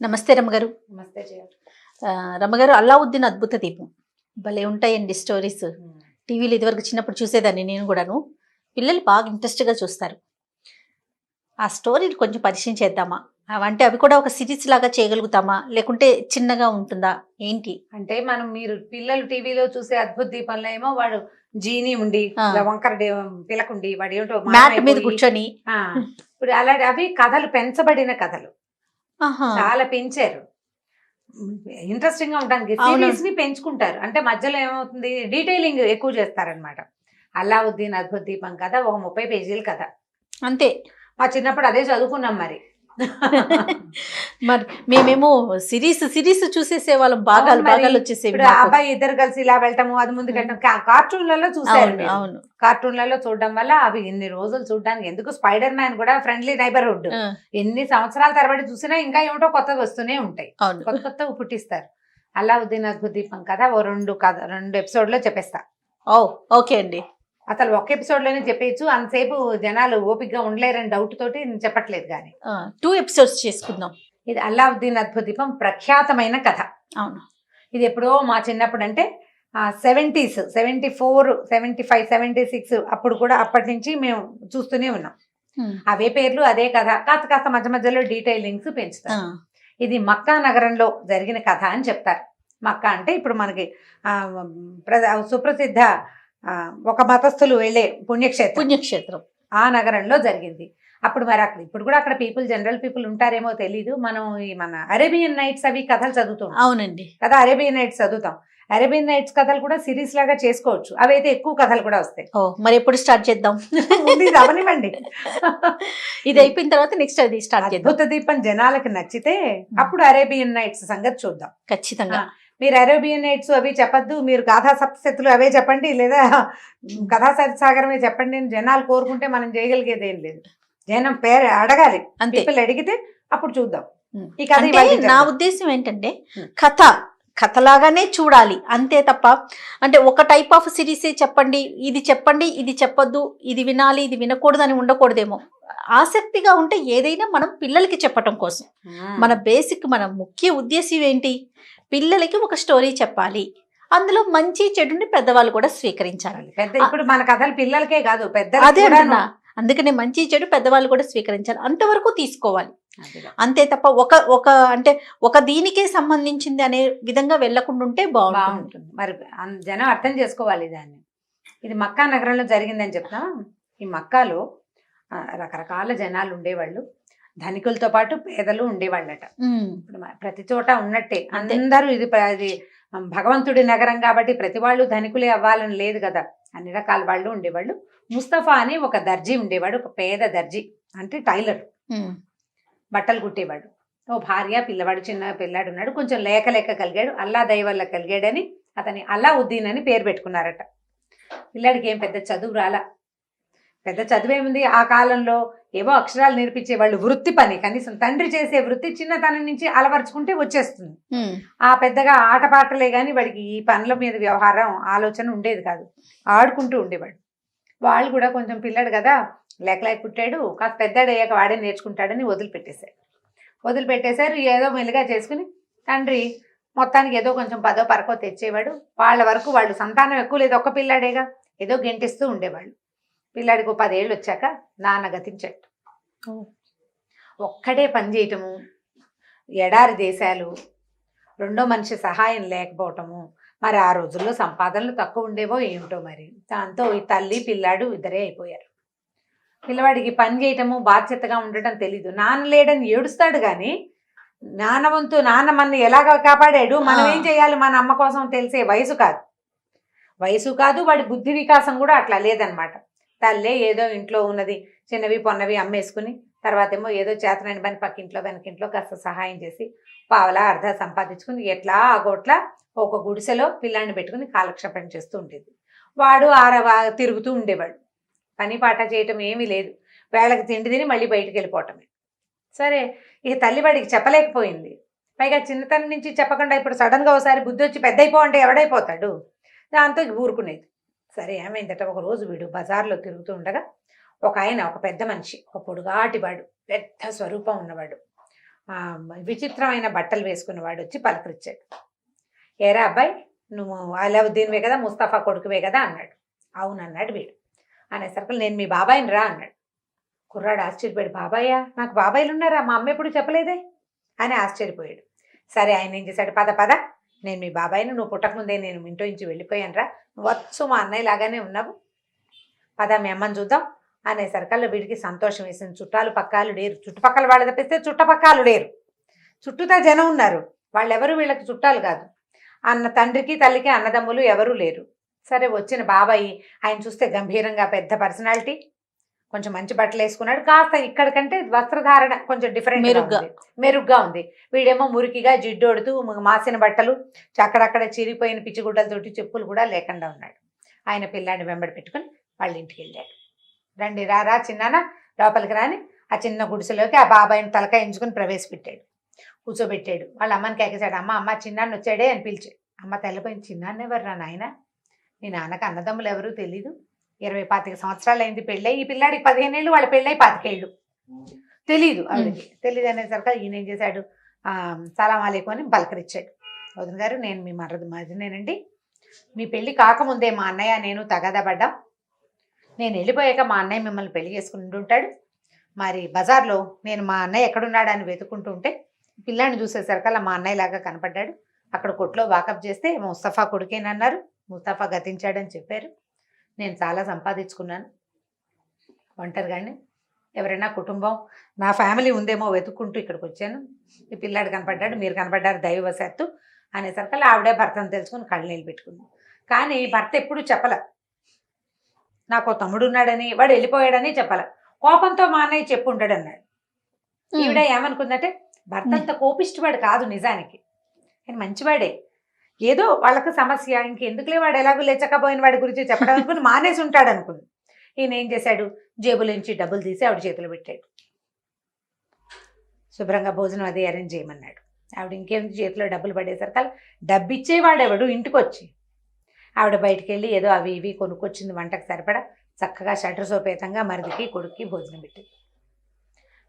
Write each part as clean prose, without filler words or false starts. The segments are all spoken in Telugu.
నమస్తే రమ్మగారు. నమస్తే జయ. రమ్మగారు, అల్లావుద్దీన్ అద్భుత దీపం భలే ఉంటాయండి స్టోరీస్. టీవీలో ఇదివరకు చిన్నప్పుడు చూసేదాన్ని నేను కూడాను. పిల్లలు బాగా ఇంట్రెస్ట్గా చూస్తారు. ఆ స్టోరీని కొంచెం పరిచయం చేద్దామా? అంటే అవి కూడా ఒక సిరీస్ లాగా చేయగలుగుతామా, లేకుంటే చిన్నగా ఉంటుందా ఏంటి? అంటే మీరు పిల్లలు టీవీలో చూసే అద్భుత దీపంలో ఏమో వాడు జీని ఉండి వంకర పిలకుండి వాడు ఏమిటో మ్యాట్ మీద కూర్చొని ఇప్పుడు అలాంటి అవి కథలు పెంచబడిన కథలు చాలా పెంచారు. ఇంట్రెస్టింగ్ గా ఉండడానికి సిరీస్ ని పెంచుకుంటారు. అంటే మధ్యలో ఏమవుతుంది, డీటెయిలింగ్ ఎక్కువ చేస్తారనమాట. అల్లావుద్దీన్ అద్భుత దీపం కథ ఒక 30 పేజీల కథ అంతే. మా చిన్నప్పుడు అదే చదువుకున్నాం. మరి మేమేమో సిరీస్ చూసేసే వాళ్ళం. భాగాలు వచ్చేసేవి. అబ్బాయి ఇద్దరు కలిసి ఇలా వెళ్ళటము, అది ముందుకు వెళ్ళటం కార్టూన్లలో చూసారు. అవును, కార్టూన్లలో చూడడం వల్ల అవి ఎన్ని రోజులు చూడడానికి. ఎందుకు స్పైడర్ మ్యాన్ కూడా ఫ్రెండ్లీ నైబర్హుడ్ ఎన్ని సంవత్సరాల తరబడి చూసినా ఇంకా ఏమిటో కొత్తగా వస్తూనే ఉంటాయి. కొత్తగా పుట్టిస్తారు. అల్లావుద్దీన్ అద్భుత దీపం కథ ఓ 2 ఎపిసోడ్ లో చెప్పేస్తా. ఓకే అండి. అసలు ఒక ఎపిసోడ్ లోనే చెప్పేయచ్చు. అంతసేపు జనాలు ఓపికగా ఉండలేరని డౌట్ తోటి నేను చెప్పట్లేదు. కానీ 2 ఎపిసోడ్స్ చేసుకుందాం. ఇది అల్లావుద్దీన్ అద్భుత దీపం ప్రఖ్యాతమైన కథ. అవును, ఇది ఎప్పుడో మా చిన్నప్పుడు, అంటే 70s, 74, 75, 76 అప్పుడు కూడా, అప్పటి నుంచి మేము చూస్తూనే ఉన్నాం. అవే పేర్లు, అదే కథ. కాస్త మధ్య మధ్యలో డీటెయిలింగ్స్ పెంచుతారు. ఇది మక్కా నగరంలో జరిగిన కథ అని చెప్తారు. మక్కా అంటే ఇప్పుడు మనకి సుప్రసిద్ధ ఒక మతస్థులు వెళ్ళే పుణ్యక్షేత్రం ఆ నగరంలో జరిగింది. అప్పుడు అక్కడ ఇప్పుడు కూడా అక్కడ జనరల్ పీపుల్ ఉంటారేమో తెలీదు. మనం మన అరేబియన్ నైట్స్ అవి కథలు చదువుతాం. అవునండి కదా, అరేబియన్ నైట్స్ చదువుతాం. అరేబియన్ నైట్స్ కథలు కూడా సిరీస్ లాగా చేసుకోవచ్చు. అవైతే ఎక్కువ కథలు కూడా వస్తాయి. మరి ఎప్పుడు స్టార్ట్ చేద్దాం? అవనివ్వండి. ఇది అయిపోయిన తర్వాత నెక్స్ట్ అది స్టార్ట్ చేద్దాం. అద్భుత దీపం జనాలకు నచ్చితే అప్పుడు అరేబియన్ నైట్స్ సంగతి చూద్దాం. ఖచ్చితంగా. మీరు అరేబియన్ నైట్స్ అవి చెప్పద్దు, మీరు గాథా సప్తశతులు అవే చెప్పండి, లేదా కథా సాగరమే చెప్పండి అని జనాలు కోరుకుంటే మనం చేయగలిగేది ఏం లేదు. జనం పేరు అడగాలి. పీపుల్ అడిగితే అప్పుడు చూద్దాం. ఈ కథ నా ఉద్దేశం ఏంటంటే కథలాగానే చూడాలి అంతే తప్ప, అంటే ఒక టైప్ ఆఫ్ సిరీసే చెప్పండి, ఇది చెప్పొద్దు, ఇది వినాలి, ఇది వినకూడదు అని ఉండకూడదేమో. ఆసక్తిగా ఉంటే ఏదైనా మనం పిల్లలకి చెప్పటం కోసం మన ముఖ్య ఉద్దేశం ఏంటి? పిల్లలకి ఒక స్టోరీ చెప్పాలి, అందులో మంచి చెడుని పెద్దవాళ్ళు కూడా స్వీకరించాలి. ఇప్పుడు మన కథలు పిల్లలకే కాదు, అదే అంటున్నా. అందుకనే మంచి చెడు పెద్దవాళ్ళు కూడా స్వీకరించాలి, అంతవరకు తీసుకోవాలి. అంతే తప్ప ఒక దీనికే సంబంధించింది అనే విధంగా వెళ్లకుండా ఉంటే బాగుంటుంది. మరి జనం అర్థం చేసుకోవాలి దాన్ని. ఇది మక్కా నగరంలో జరిగిందని చెప్తా. ఈ మక్కాలో రకరకాల జనాలు ఉండేవాళ్ళు. ధనికులతో పాటు పేదలు ఉండేవాళ్ళట. ఇప్పుడు ప్రతి చోట ఉన్నట్టే అందరూ ఇది భగవంతుడి నగరం కాబట్టి ప్రతి వాళ్ళు ధనికులే అవ్వాలని లేదు కదా, అన్ని రకాల వాళ్ళు ఉండేవాళ్ళు. ముస్తఫా అని ఒక దర్జీ ఉండేవాడు, ఒక పేద దర్జీ, అంటే టైలర్, బట్టలు కుట్టేవాడు. ఓ భార్య, పిల్లవాడు, చిన్న పిల్లాడు ఉన్నాడు. కొంచెం లేక కలిగాడు. అల్లా దయ వల్ల కలిగాడని అతని అల్లావుద్దీన్ అని పేరు పెట్టుకున్నారట. పిల్లాడికి ఏం పెద్ద చదువు రాలా. పెద్ద చదువేముంది ఆ కాలంలో, ఏవో అక్షరాలు నేర్పించేవాళ్ళు. వృత్తి పని, కనీసం తండ్రి చేసే వృత్తి చిన్నతనం నుంచి అలవరుచుకుంటే వచ్చేస్తుంది. ఆ పెద్దగా ఆటపాటలే గాని వాడికి ఈ పనుల మీద వ్యవహారం ఆలోచన ఉండేది కాదు. ఆడుకుంటూ ఉండేవాడు. వాళ్ళు కూడా కొంచెం పిల్లాడు కదా, లేక పుట్టాడు, కాస్త పెద్దాడు అయ్యాక వాడే నేర్చుకుంటాడని వదిలిపెట్టేశారు. ఏదో మెల్లిగా చేసుకుని తండ్రి మొత్తానికి ఏదో కొంచెం 10వ పరకో తెచ్చేవాడు. వాళ్ళ వరకు వాళ్ళు సంతానం ఎక్కువ లేదు, ఒక్క పిల్లాడేగా, ఏదో గెంటిస్తూ ఉండేవాళ్ళు. పిల్లాడికి 10 ఏళ్ళు వచ్చాక నాన్న గతించాడు. ఒక్కడే పని చేయటము, ఎడారి దేశాలు, రెండో మనిషి సహాయం లేకపోవటము. మరి ఆ రోజుల్లో సంపాదనలు తక్కువ ఉండేవో ఏమిటో మరి. దాంతో ఈ తల్లి పిల్లాడు ఇద్దరే అయిపోయారు. పిల్లవాడికి పని చేయటము, బాధ్యతగా ఉండటం తెలీదు. నాన్న లేడని ఏడుస్తాడు కానీ నాన్న మన ఎలాగ కాపాడాడు, మనం ఏం చేయాలి మన అమ్మ కోసం తెలిసే వయసు కాదు. వాడి బుద్ధి వికాసం కూడా అట్లా లేదనమాట. తల్లే ఏదో ఇంట్లో ఉన్నది చిన్నవి పొన్నవి అమ్మేసుకుని, తర్వాత ఏమో ఏదో చేతనని పని పక్కింట్లో వెనకింట్లో కాస్త సహాయం చేసి పావలా అర్ధ సంపాదించుకుని ఎట్లా ఆగోట్లా ఒక గుడిసెలో పిల్లాన్ని పెట్టుకుని కాలక్షేపం చేస్తూ ఉండేది. వాడు తిరుగుతూ ఉండేవాడు. పని పాట చేయటం ఏమీ లేదు. వేళకి తిండి తిని మళ్ళీ బయటికి వెళ్ళిపోవటమే. సరే, ఇక తల్లి వాడికి చెప్పలేకపోయింది. పైగా చిన్నతనం నుంచి చెప్పకుండా ఇప్పుడు సడన్గా ఒకసారి బుద్ధి వచ్చి పెద్ద అయిపో అంటే ఎవడైపోతాడు. దాంతో ఊరుకునేది. సరే, ఏమైందట, ఒక రోజు వీడు బజార్లో తిరుగుతూ ఉండగా ఒక పెద్ద మనిషి, ఒక పొడుగాటివాడు, పెద్ద స్వరూపం ఉన్నవాడు, విచిత్రమైన బట్టలు వేసుకున్నవాడు వచ్చి పలకరించాడు. ఏరా అబ్బాయి, నువ్వు అలావుద్దీన్వే కదా, ముస్తఫా కొడుకువే కదా అన్నాడు. అవును అన్నాడు వీడు. అనేసరికి నేను మీ బాబాయిని రా అన్నాడు. కుర్రాడు ఆశ్చర్యపోయాడు. బాబాయ్యా, నాకు బాబాయిలు ఉన్నారా, మా అమ్మ ఎప్పుడు చెప్పలేదే అని ఆశ్చర్యపోయాడు. సరే, ఆయన ఏం చేశాడు, పద పద, నేను మీ బాబాయిని, నువ్వు పుట్టకముందే నేను ఇంట్లో నుంచి వెళ్ళిపోయాను రా, నువ్వు వచ్చు మా అన్నయ్య లాగానే ఉన్నావు, పద మీ అమ్మని చూద్దాం అనేసరికల్లా వీడికి సంతోషం వేసింది. చుట్టాలు పక్కాలు లేరు, చుట్టుపక్కల వాళ్ళు తప్పిస్తే చుట్టపక్కలు లేరు, చుట్టూతా జనం ఉన్నారు, వాళ్ళెవరు వీళ్ళకి చుట్టాలు కాదు. అన్న తండ్రికి తల్లికి అన్నదమ్ములు ఎవరూ లేరు. సరే, వచ్చిన బాబాయి ఆయన చూస్తే గంభీరంగా పెద్ద పర్సనాలిటీ, కొంచెం మంచి బట్టలు వేసుకున్నాడు, కాస్త ఇక్కడికంటే వస్త్రధారణ కొంచెం మెరుగ్గా ఉంది. వీడేమో మురికిగా జిడ్డోడుతూ మాసిన బట్టలు, అక్కడక్కడ చిరిగిపోయిన పిచ్చిగుడ్డలతోటి, చెప్పులు కూడా లేకుండా ఉన్నాడు. ఆయన పిల్లాన్ని వెంబడి పెట్టుకుని వాళ్ళ ఇంటికి వెళ్ళాడు. రండి రా చిన్నాన్న లోపలికి రాని ఆ చిన్న గుడిసెలోకి ఆ బాబాయిని తలకాయ ఎంచుకుని ప్రవేశపెట్టాడు, కూర్చోబెట్టాడు. వాళ్ళ అమ్మని కేకేశాడు. అమ్మ చిన్నాన్న వచ్చాడే అని పిలిచాడు. అమ్మ తెల్లపోయింది. చిన్నాన్న ఎవరు రా నాయన, మీ నాన్నకు అన్నదమ్ములు ఎవరూ తెలీదు, 20-25 సంవత్సరాలు అయింది పెళ్ళై, ఈ పిల్లాడికి 15 ఏళ్ళు, వాళ్ళ పెళ్ళై 25 ఏళ్ళు, తెలీదు ఆవిడకి. తెలీదు అనేసరికి ఈయన ఏం చేశాడు, సలాం అలైకుం అని పలకరించాడు. వదిన గారు, నేను మీ మరిదినేనండి, మీ పెళ్ళి కాకముందే మా అన్నయ్య నేను తగాదా పడ్డాం, నేను వెళ్ళిపోయాక మా అన్నయ్య మిమ్మల్ని పెళ్లి చేసుకుని ఉంటాడు, మరి బజార్లో నేను మా అన్నయ్య ఎక్కడున్నాడని వెతుకుంటూ ఉంటే పిల్లాడిని చూసేసరికల్లా మా అన్నయ్య లాగా కనపడ్డాడు, అక్కడ కొట్లో వాకప్ చేస్తే ముస్తఫా కొడుకేనన్నారు, ముస్తఫా గతించాడని చెప్పారు, నేను చాలా సంపాదించుకున్నాను, ఒంటరిగానే, ఎవరైనా కుటుంబం నా ఫ్యామిలీ ఉందేమో వెతుక్కుంటూ ఇక్కడికి వచ్చాను, ఈ పిల్లాడు కనపడ్డాడు, మీరు కనపడ్డారు దైవవశాత్తు అనేసరికల్లా ఆవిడే భర్తను తెలుసుకుని కళ్ళు నీళ్ళు పెట్టుకుంది. కానీ భర్త ఎప్పుడు చెప్పల, నాకు తమ్ముడు ఉన్నాడని, వాడు వెళ్ళిపోయాడని చెప్పల, కోపంతో మా అన్నయ్య చెప్పు ఉంటాడు అన్నాడు. ఈవిడ ఏమనుకుందంటే, భర్త అంత కోపిష్టవాడు కాదు నిజానికి, ఆయన మంచివాడే, ఏదో వాళ్ళకి సమస్య, ఇంకెందుకులే వాడు ఎలాగో లేచకపోయిన వాడి గురించి చెప్పడం అనుకుని మానేసి ఉంటాడు అనుకుంది. ఈయన ఏం చేశాడు, జేబులోంచి డబ్బులు తీసి ఆవిడ చేతిలో పెట్టాడు, శుభ్రంగా భోజనం అది అరేంజ్ చేయమన్నాడు. ఆవిడ ఇంకేం చేతిలో డబ్బులు పడేసరికి డబ్బు ఇచ్చేవాడెవడు ఇంటికి వచ్చి, ఆవిడ బయటికి వెళ్ళి ఏదో అవి ఇవి కొనుక్కొచ్చింది వంటకు సరిపడా, చక్కగా షటర్ సోపేతంగా మరిదికి కొడుక్కి భోజనం పెట్టింది.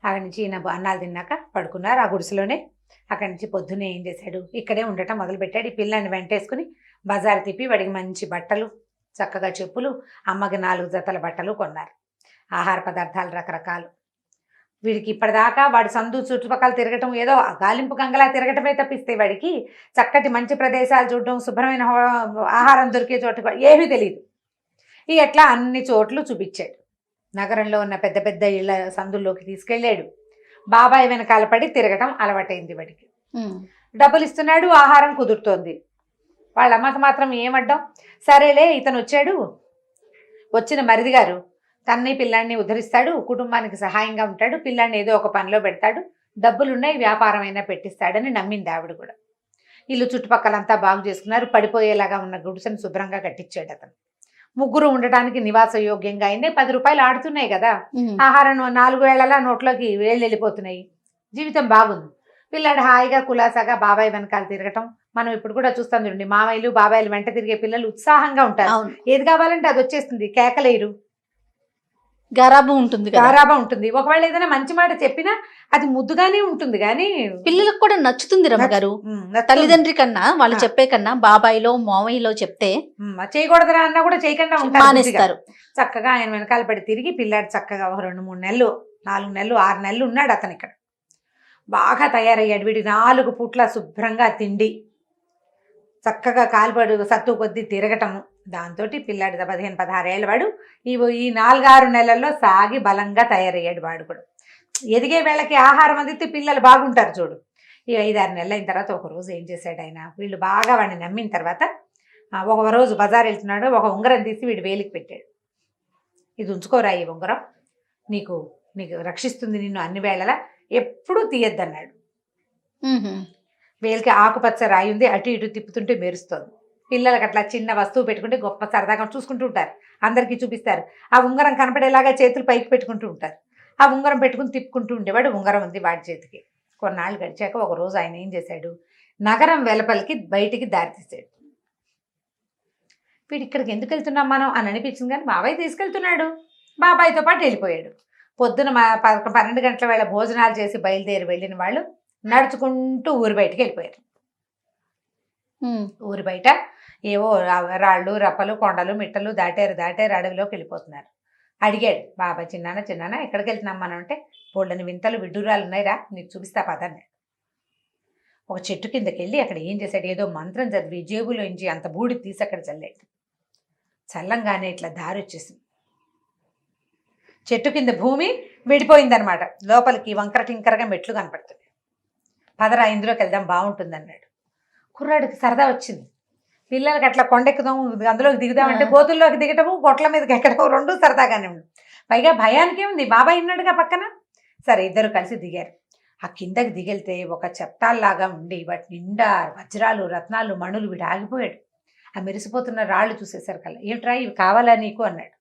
అక్కడి నుంచి ఈయన అన్నాలు తిన్నాక పడుకున్నారు ఆ గుడిసెలోనే. అక్కడి నుంచి పొద్దున్నే ఏం చేశాడు, ఇక్కడే ఉండటం మొదలుపెట్టాడు. ఈ పిల్లాన్ని వెంటేసుకుని బజారు తిప్పి వాడికి మంచి బట్టలు, చక్కగా చెప్పులు, అమ్మకి 4 జతల బట్టలు కొన్నారు, ఆహార పదార్థాలు రకరకాలు. వీడికి ఇప్పటిదాకా వాడి సందు చుట్టుపక్కల తిరగటం, ఏదో గాలింపు గంగలా తిరగటమే తప్పిస్తే వాడికి చక్కటి మంచి ప్రదేశాలు చూడటం, శుభ్రమైన ఆహారం దొరికే చోటు ఏమీ తెలియదు. ఎట్లా అన్ని చోట్లు చూపించాడు. నగరంలో ఉన్న పెద్ద పెద్ద ఇళ్ళ సందుల్లోకి తీసుకెళ్ళాడు. బాబాయ్ వెనకాల పడి తిరగటం అలవాటైంది వాడికి. డబ్బులు ఇస్తున్నాడు, ఆహారం కుదురుతోంది. వాళ్ళ అమ్మకి మాత్రం ఏమడ్డం, సరేలే ఇతను వచ్చాడు, వచ్చిన మరిది గారు తన్ని పిల్లాన్ని ఉద్ధరిస్తాడు, కుటుంబానికి సహాయంగా ఉంటాడు, పిల్లాన్ని ఏదో ఒక పనిలో పెడతాడు, డబ్బులున్నాయి, వ్యాపారం అయినా పెట్టిస్తాడని నమ్మింది ఆవిడ కూడా. ఇల్లు చుట్టుపక్కలంతా బాగు చేసుకున్నారు. పడిపోయేలాగా ఉన్న గుడిసెను శుభ్రంగా కట్టించాడు అతను. 3 ఉండటానికి నివాస యోగ్యంగా అయింది. 10 రూపాయలు ఆడుతున్నాయి కదా, ఆహారం 4 వేళలా నోట్లోకి వేళ్ళు వెళ్ళిపోతున్నాయి, జీవితం బాగుంది. పిల్లాడు హాయిగా కులాసాగా బాబాయ్ వెనకాల తిరగటం మనం ఇప్పుడు కూడా చూస్తాం చూడండి. మామయ్యలు బాబాయిలు వెంట తిరిగే పిల్లలు ఉత్సాహంగా ఉంటారు, ఏది కావాలంటే అది వచ్చేస్తుంది, కేకలేరు, గారాబం ఉంటుంది. ఒకవేళ ఏదైనా మంచి మాట చెప్పినా అది ముద్దుగానే ఉంటుంది, కానీ పిల్లలకు కూడా నచ్చుతుంది రమ్మగారు. తల్లిదండ్రి కన్నా వాళ్ళు చెప్పే కన్నా బాబాయిలో మామయ్యలో చెప్తే చేయకూడదురా అన్నా కూడా చేయకుండా మానేస్తారు. చక్కగా ఆయన వెనకాల పడి తిరిగి పిల్లాడు చక్కగా 2-3 నెలలు 4 నెలలు 6 నెలలు ఉన్నాడు అతను ఇక్కడ. బాగా తయారయ్యాడు. వీడి 4 పూట్ల శుభ్రంగా తిండి, చక్కగా కాలుపడు సత్తు కొద్దీ తిరగటము, దాంతో పిల్లాడు 15-16 ఏళ్ళ వాడు ఈ 4-6 నెలల్లో సాగి బలంగా తయారయ్యాడు. వాడు కూడా ఎదిగే వేళకి ఆహారం అందితే పిల్లలు బాగుంటారు చూడు. ఈ 5-6 నెలలు అయిన తర్వాత ఒకరోజు ఏం చేశాడు ఆయన, వీళ్ళు బాగా వాడిని నమ్మిన తర్వాత ఒక రోజు బజార్ వెళ్తున్నాడు, ఒక ఉంగరం తీసి వీడి వేలికి పెట్టాడు. ఇది ఉంచుకోరా, ఈ ఉంగరం నీకు రక్షిస్తుంది నిన్ను అన్ని వేళలా, ఎప్పుడూ తీయద్దన్నాడు. వేలికి ఆకుపచ్చ రాయి ఉంది, అటు ఇటు తిప్పుతుంటే మెరుస్తోంది. పిల్లలకి అట్లా చిన్న వస్తువు పెట్టుకుంటే గొప్ప సరదాగా చూసుకుంటూ ఉంటారు, అందరికీ చూపిస్తారు. ఆ ఉంగరం కనపడేలాగా చేతులు పైకి పెట్టుకుంటూ ఉంటారు. ఆ ఉంగరం పెట్టుకుని తిప్పుకుంటూ ఉండేవాడు. ఉంగరం ఉంది వాడి చేతికి. కొన్నాళ్ళు గడిచాక ఒక రోజు ఆయన ఏం చేశాడు, నగరం వెలుపలికి బయటికి దారి తీసాడు. వీడు ఇక్కడికి ఎందుకు వెళ్తున్నాం మనం అని అనిపించింది, కానీ బాబాయ్ తీసుకెళ్తున్నాడు. బాబాయ్తో పాటు వెళ్ళిపోయాడు. పొద్దున 12 గంటల వేళ భోజనాలు చేసి బయలుదేరి వెళ్ళిన వాళ్ళు నడుచుకుంటూ ఊరి బయటికి వెళ్ళిపోయారు. ఊరి బయట ఏవో రాళ్ళు రప్పలు కొండలు మిట్టలు దాటారు అడవిలోకి వెళ్ళిపోతున్నారు. అడిగాడు బాబా, చిన్నాన్న ఎక్కడికి వెళ్తున్నాం మనం అంటే, బోళ్ళని వింతలు విడ్డూరాలు ఉన్నాయిరా, నీకు చూపిస్తా పదన్నాడు. ఒక చెట్టు కిందకి వెళ్ళి అక్కడ ఏం చేశాడు, ఏదో మంత్రం చదివి జేబులోంచి అంత బూడి తీసి అక్కడ చల్లాడు. చల్లంగానే ఇట్లా దారి వచ్చేసింది. చెట్టు కింద భూమి విడిపోయిందనమాట. లోపలికి వంకర టింకరగా మెట్లు కనపడుతుంది. పదరా ఇందులోకి వెళ్దాం బాగుంటుంది అన్నాడు. కుర్రాడికి సరదా వచ్చింది. పిల్లలకి అట్లా కొండెక్కుదాం, అందులోకి దిగుదామంటే గోతుల్లోకి దిగటము, గొట్ల మీదకి ఎక్కడము రెండు సరదాగానే ఉంది. పైగా భయానికే ఉంది, బాబాయ్ ఉన్నాడుగా పక్కన. సరే ఇద్దరు కలిసి దిగారు. ఆ కిందకి దిగెళ్తే ఒక చెప్తాల్లాగా ఉండి వాటి నిండా వజ్రాలు రత్నాలు మణులు వీడు ఆగిపోయాడు. ఆ మెరిసిపోతున్న రాళ్ళు చూసేసరికి కల్లా, ఏమిట్రా ఇవి కావాలా నీకు అన్నాడు.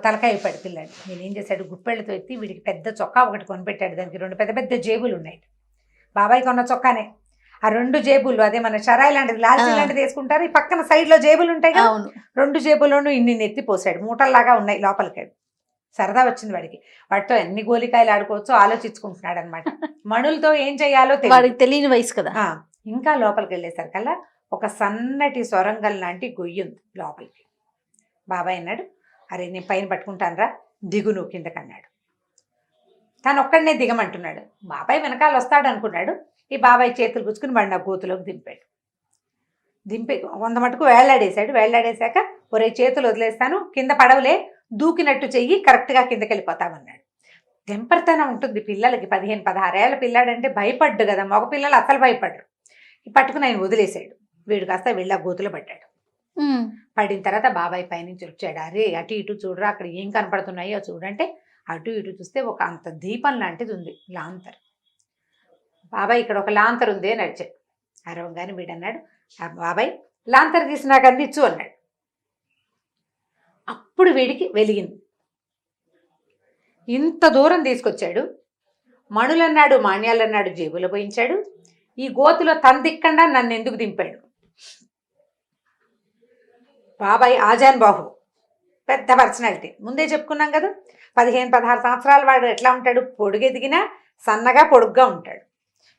తలకాయ ఇప్పాడు పిల్లాడు. నేనేం చేశాడు, గుప్పెళ్ళతో ఎత్తి వీడికి పెద్ద చొక్కా ఒకటి కొనిపెట్టాడు. దానికి రెండు పెద్ద పెద్ద జేబులు ఉన్నాయి. బాబాయ్ కొన్న చొక్కానే. ఆ రెండు జేబులు, అదే మన షరాయి లాంటిది లాల్చీ లాంటిది వేసుకుంటారు, ఈ పక్కన సైడ్ లో జేబులు ఉంటాయి కదా, రెండు జేబుల్లోనూ ఇన్ని ఎత్తి పోసాడు. మూటల్లాగా ఉన్నాయి లోపలికి. సరదా వచ్చింది వాడికి. వాటితో ఎన్ని గోలికాయలు ఆడుకోవచ్చో ఆలోచించుకుంటున్నాడు అనమాట. మణులతో ఏం చేయాలో తెలియని వయసు కదా. ఇంకా లోపలికి వెళ్ళేసరికల్లా ఒక సన్నటి సొరంగం లాంటి గొయ్యి ఉంది లోపలికి. బాబాయ్ అన్నాడు, అరే నేను పైన పట్టుకుంటాను రా, దిగు నువ్వు కిందకన్నాడు. తను ఒక్కడనే దిగమంటున్నాడు. బాబాయ్ వెనకాల వస్తాడు అనుకున్నాడు. ఈ బాబాయ్ చేతులు గుచ్చుకుని వాడిని ఆ గోతులోకి దింపాడు. కొంత మటుకు వేళ్లాడేశాడు. వేళ్లాడేశాక, ఒరే చేతులు వదిలేస్తాను, కింద పడవలే, దూకినట్టు చెయ్యి, కరెక్ట్గా కిందకి వెళ్ళిపోతామన్నాడు. తెంపర్తనం ఉంటుంది పిల్లలకి. 15-16 ఏళ్ళ పిల్లాడంటే భయపడ్డు కదా, మగ పిల్లలు అసలు భయపడ్డరు. పట్టుకుని ఆయన వదిలేశాడు. వీడు కాస్త వెళ్ళి ఆ గోతులో పడ్డాడు. పడిన తర్వాత బాబాయ్ పైనుంచి వచ్చాడు. అరే అటు ఇటు చూడరా, అక్కడ ఏం కనపడుతున్నాయో చూడంటే అటు ఇటు చూస్తే ఒక అంత దీపం లాంటిది ఉంది, లాంతర్. బాబాయ్ ఇక్కడ ఒక లాంతర్ ఉంది అని అడిచాడు. అరవంగానే వీడన్నాడు, బాబాయ్ లాంతర్ తీసి నాకు అందించు అన్నాడు. అప్పుడు వీడికి వెలిగింది. ఇంత దూరం తీసుకొచ్చాడు, మణులన్నాడు మాణ్యాలన్నాడు జేబులో పోయించాడు. ఈ గోతులో తన దిక్కండా నన్ను ఎందుకు దింపాడు. బాబాయ్ ఆజాన్ బాహు, పెద్ద పర్సనాలిటీ. ముందే చెప్పుకున్నాం కదా, 15-16 సంవత్సరాల వాడు ఎట్లా ఉంటాడు, పొడుగెదిగినా సన్నగా పొడుగ్గా ఉంటాడు.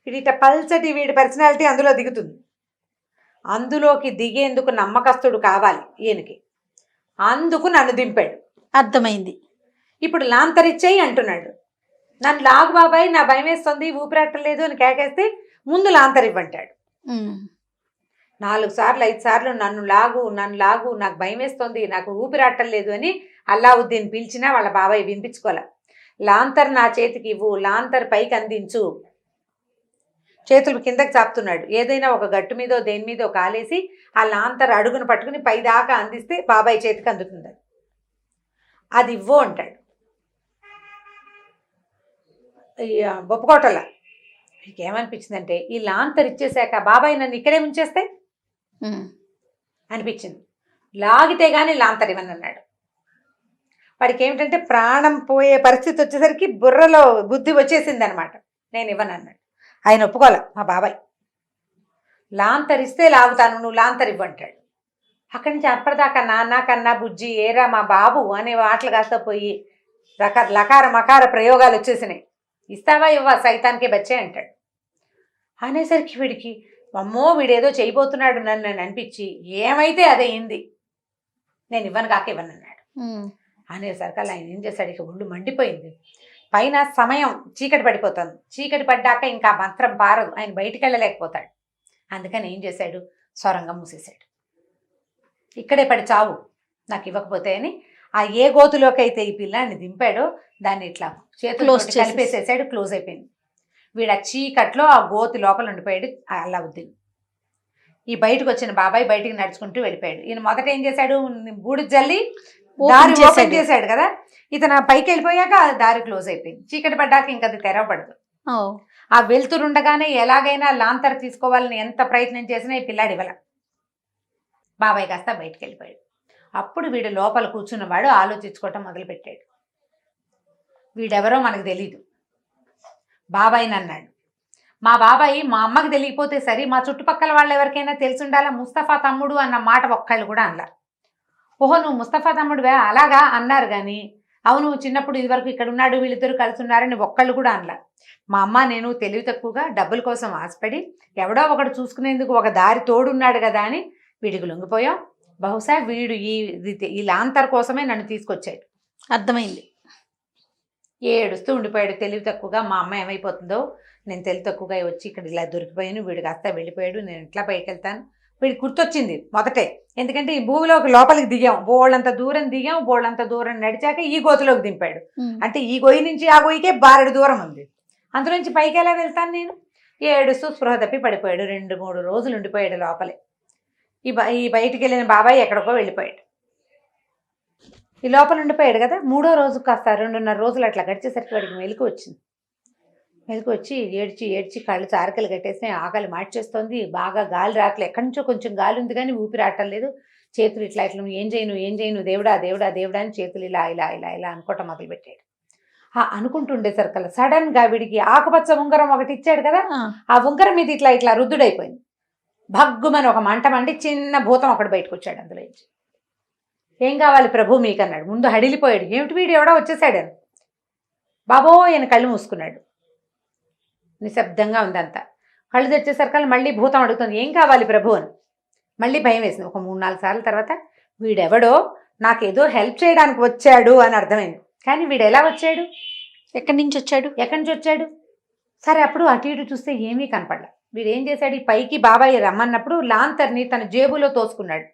వీడిట పల్చటి వీడి పర్సనాలిటీ అందులో దిగుతుంది. అందులోకి దిగేందుకు నమ్మకస్తుడు కావాలి ఈయనకి. అందుకు నన్ను దింపాడు. అర్థమైంది. ఇప్పుడు లాంతరిచ్చేయి అంటున్నాడు. నన్ను లాగు బాబాయ్, నా భయం వేస్తుంది, ఊపిరట్టలేదు అని కేకేస్తే ముందు లాంతరివ్వంటాడు. 4 సార్లు 5 సార్లు నన్ను లాగు నాకు భయం వేస్తుంది, నాకు ఊపిరాటలేదు అని అల్లావుద్దీన్ పిలిచినా వాళ్ళ బాబాయ్ వినిపించుకోలే. లాంతర్ నా చేతికి ఇవ్వు, లాంతర్ పైకి అందించు. చేతులు కిందకి చాపుతున్నాడు. ఏదైనా ఒక గట్టు మీదో దేని మీదో కాలేసి ఆ లాంతర్ అడుగును పట్టుకుని పైదాకా అందిస్తే బాబాయ్ చేతికి అందుతుంది. అది ఇవ్వు అంటాడు. ఒప్పుకోవటంలా. ఏమనిపించిందంటే, ఈ లాంతర్ ఇచ్చేసాక బాబాయ్ నన్ను ఇక్కడే ఉంచేస్తే అనిపించింది. లాగితే గానీ లాంతర్ ఇవ్వను అన్నాడు. వాడికి ఏమిటంటే ప్రాణం పోయే పరిస్థితి వచ్చేసరికి బుర్రలో బుద్ధి వచ్చేసింది అనమాట. నేను ఇవ్వను అన్నాడు. ఆయన ఒప్పుకోలే మా బాబాయ్. లాంతర్ ఇస్తే లాగుతాను, నువ్వు లాంతర్ ఇవ్వంటాడు. అక్కడి నుంచి అప్పటిదాకా నాన్న కన్నా బుజ్జి ఏరా మా బాబు అనే మాటలు కాస్త పోయి లకార మకార ప్రయోగాలు వచ్చేసినాయి. ఇస్తావా ఇవ్వా సైతానికే బచ్చే అంటాడు. అనేసరికి వీడికి అమ్మో వీడేదో చేయబోతున్నాడు నన్ను అనిపించి, ఏమైతే అదయింది, నేను ఇవ్వను కాక ఇవ్వను అన్నాడు. అనేసరికి ఆయన ఏం చేశాడు, ఇక ఒళ్ళు మండిపోయింది. పైన సమయం చీకటి పడిపోతుంది. చీకటి పడ్డాక ఇంకా మంత్రం పారదు, ఆయన బయటికి వెళ్ళలేకపోతాడు. అందుకని ఏం చేశాడు, సొరంగం మూసేశాడు. ఇక్కడే పడి చావు నాకు ఇవ్వకపోతే అని. ఆ ఏ గోతులోకి అయితే ఈ పిల్లాన్ని దింపాడో దాన్ని ఇట్లా చేతులు కలిపేసేసాడు. క్లోజ్ అయిపోయింది. వీడు ఆ చీకట్లో ఆ గోతి లోపల ఉండిపోయాడు అల్లావుద్దీన్. ఈ బయటకు వచ్చిన బాబాయ్ బయటికి నడుచుకుంటూ వెళ్ళిపోయాడు. ఈయన మొదట ఏం చేశాడు, బూడి జల్లి దారి ఓపెన్ చేశాడు కదా. ఇతను పైకి వెళ్ళిపోయాక దారి క్లోజ్ అయిపోయింది. చీకటి పడ్డాక ఇంకా అది తెరవబడదు. ఆ వెళ్తురుండగానే ఎలాగైనా లాంతర్ తీసుకోవాలని ఎంత ప్రయత్నం చేసినా ఈ పిల్లాడి ఇవ్వాల. బాబాయ్ కాస్త బయటికి వెళ్ళిపోయాడు. అప్పుడు వీడు లోపల కూర్చున్నవాడు ఆలోచించుకోవటం మొదలుపెట్టాడు. వీడెవరో మనకు తెలీదు. బాబాయ్ అన్నాడు. మా బాబాయ్ మా అమ్మకి తెలియకపోతే సరే, మా చుట్టుపక్కల వాళ్ళు ఎవరికైనా తెలిసి ఉండాలా, ముస్తఫా తమ్ముడు అన్న మాట ఒక్కళ్ళు కూడా అనలా. ఓహో నువ్వు ముస్తఫా తమ్ముడువే అలాగా అన్నారు. కానీ అవును చిన్నప్పుడు ఇదివరకు ఇక్కడ ఉన్నాడు వీళ్ళిద్దరు కలిసి ఉన్నారని ఒక్కళ్ళు కూడా అనలా. మా అమ్మ నేను తెలివి తక్కువగా డబ్బుల కోసం ఆశపడి ఎవడో ఒకడు చూసుకునేందుకు ఒక దారి తోడున్నాడు కదా అని వీడికి లొంగిపోయాం. బహుశా వీడు ఈ లాంతర్ కోసమే నన్ను తీసుకొచ్చాడు. అర్థమైంది. ఏడుస్తూ ఉండిపోయాడు తెలివి తక్కువగా. మా అమ్మ ఏమైపోతుందో, నేను తెలివి తక్కువగా వచ్చి ఇక్కడ ఇలా దొరికిపోయాను, వీడు కాస్త వెళ్ళిపోయాడు, నేను ఎట్లా పైకి వెళ్తాను. వీడికి గుర్తొచ్చింది మొదటే, ఎందుకంటే ఈ భూమిలోకి లోపలికి దిగాం, బోళ్ళంత దూరం దిగాం, బోళ్ళంత దూరం నడిచాక ఈ గోతులోకి దింపాడు. అంటే ఈ గొయ్యి నుంచి ఆ గొయ్యికే బారెడు దూరం ఉంది, అందులోంచి పైకి ఎలా వెళ్తాను నేను. ఏడుస్తూ స్పృహ తప్పి పడిపోయాడు. 2-3 రోజులు ఉండిపోయాడు లోపలే. ఈ బయటికి వెళ్ళిన బాబాయ్ ఎక్కడికో వెళ్ళిపోయాడు. ఈ లోపల ఉండిపోయాడు కదా. 3వ రోజు కాస్త 2.5 రోజులు అట్లా గడిచేసరికి వాడికి మెలకు వచ్చింది. మెలకు వచ్చి ఏడ్చి ఏడ్చి కళ్ళు చారకలు కట్టేసి ఆకలి మార్చేస్తోంది. బాగా గాలి రావట్లేదు, ఎక్కడి నుంచో కొంచెం గాలి ఉంది కానీ ఊపిరి రావటం లేదు. చేతులు ఇట్లా ఇట్లా ఏం చేయను దేవుడా దేవుడా దేవుడా అని చేతులు ఇలా ఇలా ఇలా ఇలా అనుకోవటం మొదలుపెట్టాడు. అనుకుంటుండేసరికల్లా సడన్ గా వీడికి ఆకుపచ్చ ఉంగరం ఒకటి ఇచ్చాడు కదా, ఆ ఉంగరం మీద ఇట్లా ఇట్లా రుద్దుడైపోయింది. భగ్గుమని ఒక మంట మండి చిన్న భూతం ఒకటి బయటకు వచ్చాడు అందులో నుంచి. ఏం కావాలి ప్రభు మీకు అన్నాడు. ముందు హడిలిపోయాడు, ఏమిటి వీడు ఎవడో వచ్చేసాడు అని. బాబో ఆయన కళ్ళు మూసుకున్నాడు. నిశ్శబ్దంగా ఉందంతా. కళ్ళు తెచ్చేసరికల్లా మళ్ళీ భూతం అడుగుతుంది, ఏం కావాలి ప్రభు అని. మళ్ళీ భయం వేసింది. ఒక 3-4 సార్లు తర్వాత వీడెవడో నాకేదో హెల్ప్ చేయడానికి వచ్చాడు అని అర్థమైంది. కానీ వీడు ఎలా వచ్చాడు, ఎక్కడి నుంచి వచ్చాడు? సరే అప్పుడు అటు ఇటు చూస్తే ఏమీ కనపడలే. వీడు ఏం చేశాడు, ఈ పైకి బాబాయ్ రమ్మన్నప్పుడు లాంతర్ని తన జేబులో తోసుకున్నాడు.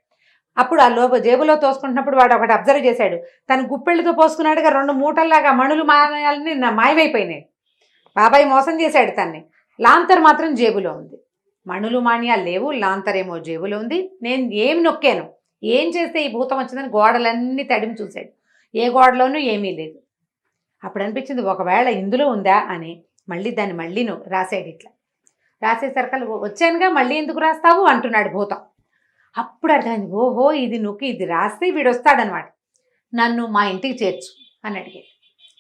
అప్పుడు ఆ జేబులో తోసుకుంటున్నప్పుడు వాడు ఒకటి అబ్జర్వ్ చేశాడు. తను గుప్పెళ్ళతో పోసుకున్నాడుగా 2 మూటల్లాగా మణులు మాయాలని మాయమైపోయినాయి. బాబాయ్ మోసం చేశాడు తన్ని. లాంతర్ మాత్రం జేబులో ఉంది. మణులు మాణ్యాలు లేవు, లాంతర్ ఏమో జేబులో ఉంది. నేను ఏమి నొక్కాను, ఏం చేస్తే ఈ భూతం వచ్చిందని గోడలన్నీ తడిమి చూశాడు. ఏ గోడలోనూ ఏమీ లేదు. అప్పుడు అనిపించింది ఒకవేళ ఇందులో ఉందా అని. మళ్ళీ దాన్ని మళ్ళీ రాసాడు. ఇట్లా రాసేసరికి వచ్చానుగా మళ్ళీ ఎందుకు రాస్తావు అంటున్నాడు భూతం. అప్పుడు అర్థమైంది, ఓహో ఇది నొక్కి ఇది రాస్తే వీడు వస్తాడనమాట, నన్ను మా ఇంటికి చేర్చు అని అడిగాడు.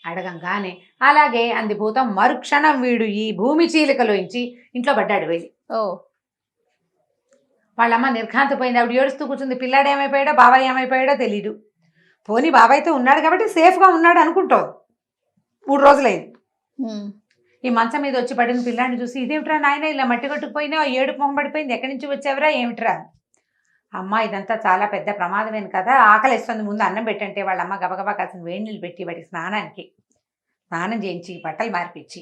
అడగంగానే అలాగే అంది భూతం. మరుక్షణం వీడు ఈ భూమి చీలికలోంచి ఇంట్లో పడ్డాడు వెళ్ళి. వాళ్ళమ్మ నిర్ఘాంతపోయింది. ఆవిడ ఏడుస్తూ కూర్చుంది. పిల్లాడు ఏమైపోయాడో బాబాయ్ ఏమైపోయాడో తెలీదు. పోనీ బాబాయ్తో ఉన్నాడు కాబట్టి సేఫ్గా ఉన్నాడు అనుకుంటోంది. 3 రోజులైంది. ఈ మంచం మీద వచ్చి పడిన పిల్లాడిని చూసి, ఇదేమిట్రా నాయన ఇలా మట్టి కొట్టుకుపోయినా, ఏడుపు మొహం పడిపోయింది, ఎక్కడి నుంచి వచ్చావురా ఏమిట్రా. అమ్మ ఇదంతా చాలా పెద్ద ప్రమాదమేను కదా, ఆకలిస్తుంది, ముందు అన్నం పెట్టంటే వాళ్ళ అమ్మ గబగబా కాసిన వేడి నీళ్ళు పెట్టి వాడికి స్నానం చేయించి బట్టలు మార్పిచ్చి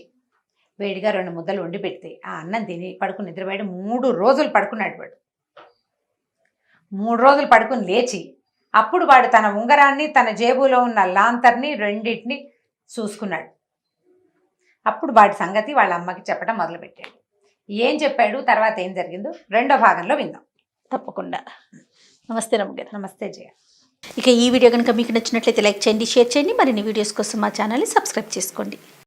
వేడిగా 2 ముద్దలు వండి పెడితే ఆ అన్నం తిని పడుకుని నిద్రపోయాడు. 3 రోజులు పడుకున్నాడు వాడు. 3 రోజులు పడుకుని లేచి అప్పుడు వాడు తన ఉంగరాన్ని, తన జేబులో ఉన్న లాంతర్ని రెండింటిని చూసుకున్నాడు. అప్పుడు వాడి సంగతి వాళ్ళ అమ్మకి చెప్పడం మొదలుపెట్టాడు. ఏం చెప్పాడు, తర్వాత ఏం జరిగిందో 2వ భాగంలో విందాం. తప్పకుండా. నమస్తే రమ్మగారు. నమస్తే జయ. ఇక ఈ వీడియో కనుక మీకు నచ్చినట్లయితే లైక్ చేయండి, షేర్ చేయండి. మరిన్ని వీడియోస్ కోసం మా ఛానల్ని సబ్స్క్రైబ్ చేసుకోండి.